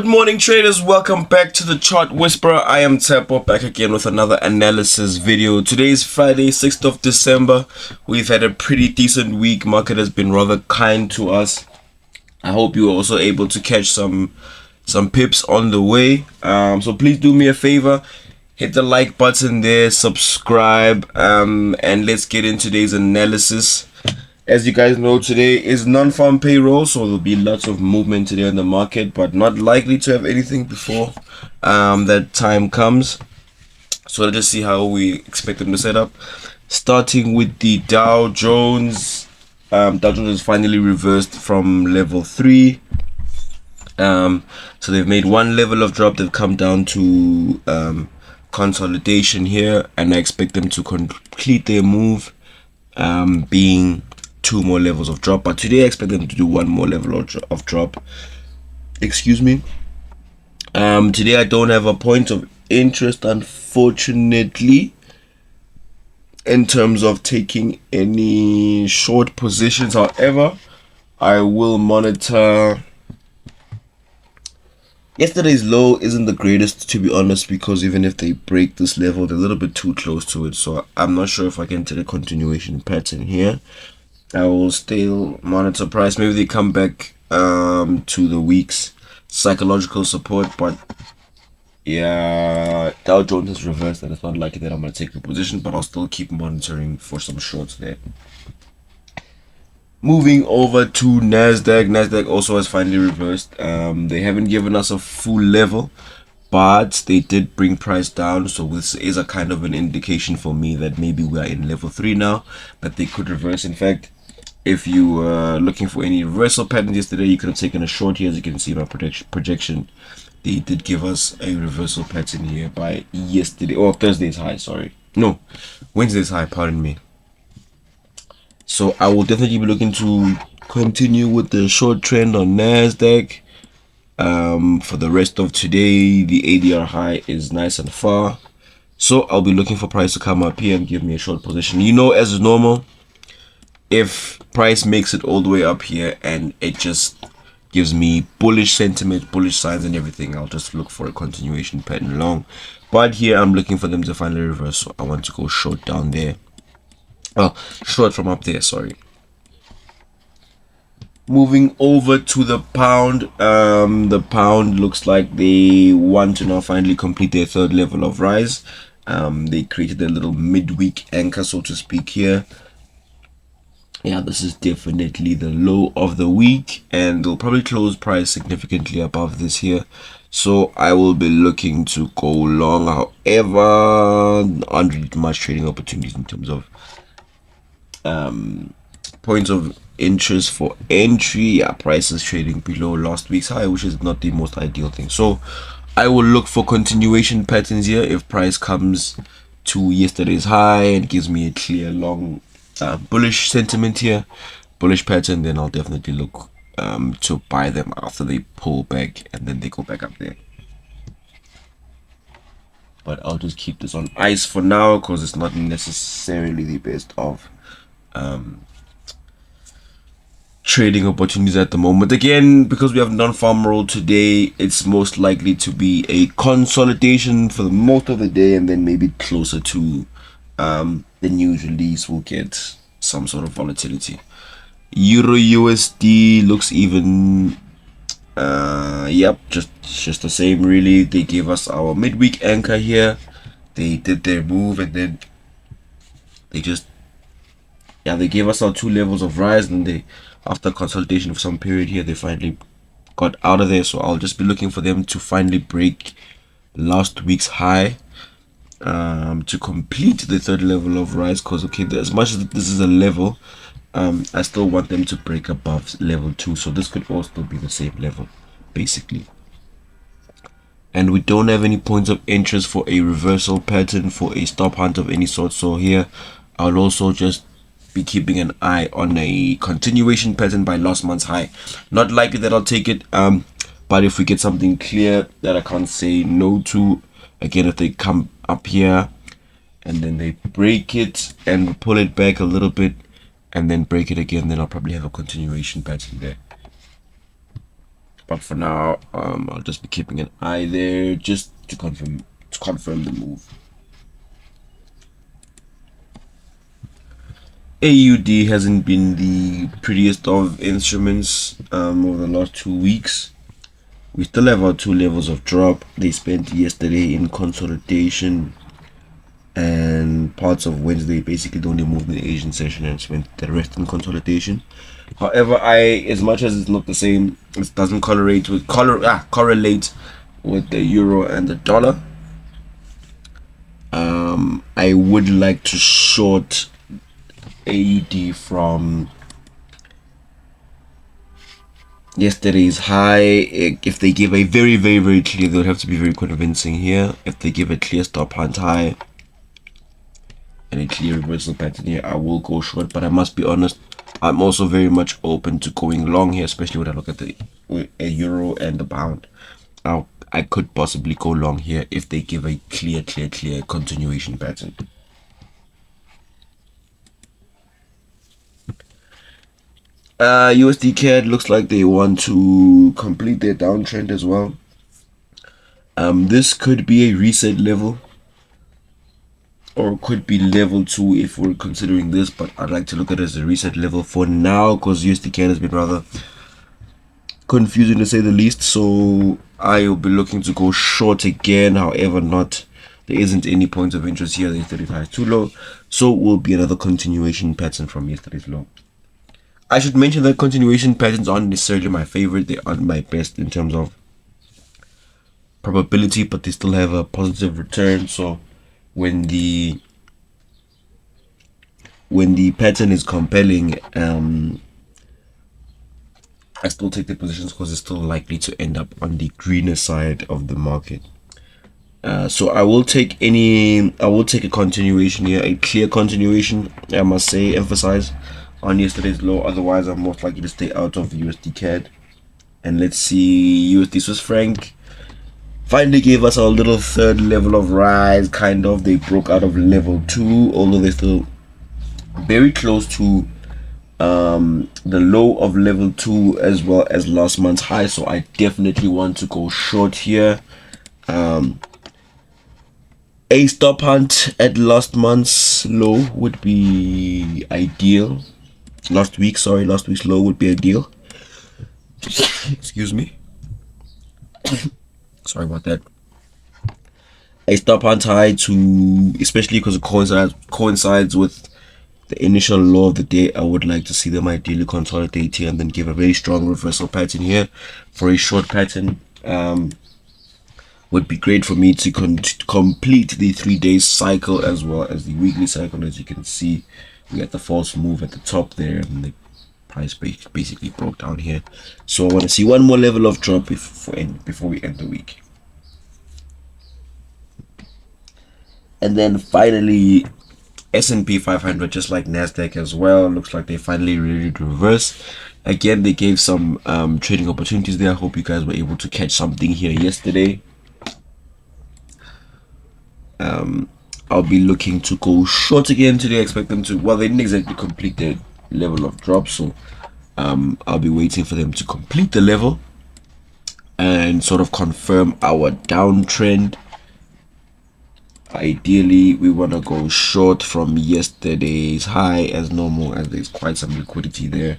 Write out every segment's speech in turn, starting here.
Good morning, traders. Welcome back to the Chart Whisperer. I am Tsepo, back again with another analysis video. Today is Friday, 6th of December. We've had a pretty decent week. Market has been rather kind to us. I hope you were also able to catch some pips on the way. So please do me a favor, hit the like button there, subscribe, and let's get into today's analysis. As you guys know, today is non-farm payroll, so there'll be lots of movement today on the market, but not likely to have anything before that time comes. So let's just see how we expect them to set up. Starting with the Dow Jones. Dow Jones is finally reversed from level 3. So they've made one level of drop. They've come down to consolidation here, and I expect them to complete their move, being 2 more levels of drop, but today I expect them to do 1 more level of drop. Excuse me. Today I don't have a point of interest, unfortunately, in terms of taking any short positions. However, I will monitor. Yesterday's low isn't the greatest, to be honest, because even if they break this level, they're a little bit too close to it, so I'm not sure if I can take a continuation pattern here. I will still monitor price. Maybe they come back to the week's psychological support, but yeah, Dow Jones has reversed, and it's not likely that I'm going to take the position, but I'll still keep monitoring for some shorts there. Moving over to Nasdaq. Nasdaq also has finally reversed. They haven't given us a full level, but they did bring price down, so this is a kind of an indication for me that maybe we are in level 3 now, but they could reverse. In fact, if you were looking for any reversal patterns yesterday, you could have taken a short here. As you can see my projection, they did give us a reversal pattern here by yesterday, or Thursday's high, Wednesday's high, pardon me. So I will definitely be looking to continue with the short trend on Nasdaq. For the rest of today, the ADR high is nice and far, so I'll be looking for price to come up here and give me a short position. As is normal, if price makes it all the way up here and it just gives me bullish sentiment, bullish signs and everything, I'll just look for a continuation pattern long. But here I'm looking for them to finally reverse, so I want to go short down there. Oh, short from up there, sorry. Moving over to the pound. The pound looks like they want to now finally complete their 3rd level of rise. They created a little midweek anchor, so to speak, here. Yeah, this is definitely the low of the week, and they'll probably close price significantly above this here, so I will be looking to go long. However, not really much trading opportunities in terms of points of interest for entry. Yeah, price is trading below last week's high, which is not the most ideal thing, so I will look for continuation patterns here. If price comes to yesterday's high and gives me a clear long bullish sentiment here, bullish pattern, then I'll definitely look to buy them after they pull back and then they go back up there. But I'll just keep this on ice for now because it's not necessarily the best of trading opportunities at the moment. Again, because we have non-farm roll today, it's most likely to be a consolidation for the most of the day, and then maybe closer to the news release will get some sort of volatility. Euro USD looks even. Yep, just the same really. They gave us our midweek anchor here. They did their move, and then they gave us our 2 levels of rise, and they, after consolidation of some period here, they finally got out of there. So I'll just be looking for them to finally break last week's high, to complete the 3rd level of rise, because as much as this is a level, I still want them to break above level 2, so this could also be the same level basically. And we don't have any points of interest for a reversal pattern, for a stop hunt of any sort, so here I'll also just be keeping an eye on a continuation pattern by last month's high. Not likely that I'll take it, but if we get something clear that I can't say no to, again, if they come up here and then they break it and pull it back a little bit and then break it again, then I'll probably have a continuation pattern there. but for now, I'll just be keeping an eye there just to confirm the move. AUD hasn't been the prettiest of instruments over the last 2 weeks. We still have our 2 levels of drop. They spent yesterday in consolidation, and parts of Wednesday basically the only moved in the Asian session and spent the rest in consolidation. However, as much as it's not the same, it doesn't correlate with the euro and the dollar. I would like to short AUD from yesterday's high. If they give a very clear, they would have to be very convincing here. If they give a clear stop hunt high and a clear reversal pattern here, I will go short. But I must be honest, I'm also very much open to going long here, especially when I look at the euro and the pound. Now, I could possibly go long here if they give a clear continuation pattern. USD CAD looks like they want to complete their downtrend as well. This could be a reset level, or could be level 2 if we're considering this, but I'd like to look at it as a reset level for now because USD CAD has been rather confusing to say the least. So I will be looking to go short again. However, there isn't any point of interest here. The yesterday's high is too low, so will be another continuation pattern from yesterday's low. I should mention that continuation patterns aren't necessarily my favorite. They aren't my best in terms of probability, but they still have a positive return. So when the pattern is compelling, I still take the positions because it's still likely to end up on the greener side of the market. So I will take a continuation here, a clear continuation, I must say, emphasize on yesterday's low. Otherwise, I'm most likely to stay out of USD CAD. And let's see, USD Swiss franc finally gave us our little third level of rise, kind of. They broke out of level 2, although they're still very close to the low of level 2 as well as last month's high. So I definitely want to go short here. A stop hunt at last month's low would be ideal. Last week's low would be ideal. Excuse me. Sorry about that. A stop hunt high especially because it coincides with the initial low of the day. I would like to see them ideally consolidate here and then give a very strong reversal pattern here for a short pattern. Would be great for me to complete the 3-day cycle as well as the weekly cycle. As you can see, we got the false move at the top there, and the price basically broke down here. So I want to see one more level of drop before we end the week. And then finally, S&P 500, just like Nasdaq as well, looks like they finally really reverse. Again, they gave some trading opportunities there. I hope you guys were able to catch something here yesterday. I'll be looking to go short again today. I expect them to, well, they didn't exactly complete their level of drop, so I'll be waiting for them to complete the level and sort of confirm our downtrend. Ideally, we want to go short from yesterday's high as normal, as there's quite some liquidity there.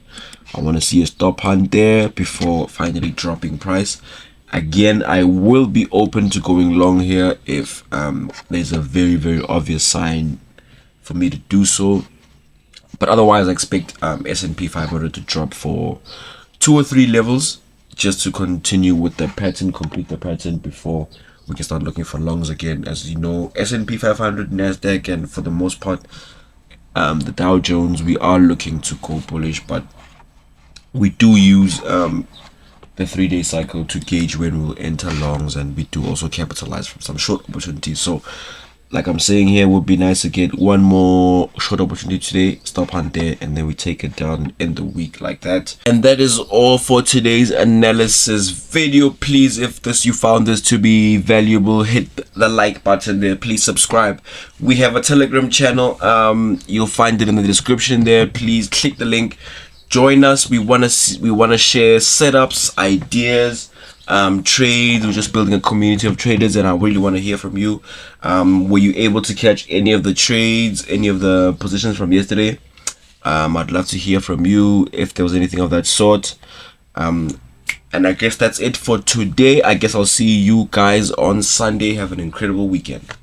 I want to see a stop hunt there before finally dropping price. Again, I will be open to going long here if there's a very obvious sign for me to do so. But otherwise, I expect S&P 500 to drop for 2 or 3 levels just to continue with the pattern, complete the pattern before we can start looking for longs again. As you know, S&P 500, Nasdaq, and for the most part, the Dow Jones, we are looking to go bullish, but we do use the 3-day cycle to gauge when we'll enter longs, and we do also capitalize from some short opportunities. So like I'm saying here, would be nice to get one more short opportunity today, stop hunt there, and then we take it down in the week like that. And that is all for today's analysis video. Please, if you found this to be valuable, hit the like button there. Please subscribe. We have a Telegram channel, you'll find it in the description there. Please click the link join us. We want to share setups, ideas, trades. We're just building a community of traders, and I really want to hear from you. Were you able to catch any of the trades, any of the positions from yesterday? I'd love to hear from you if there was anything of that sort. And I guess that's it for today. I guess I'll see you guys on Sunday. Have an incredible weekend.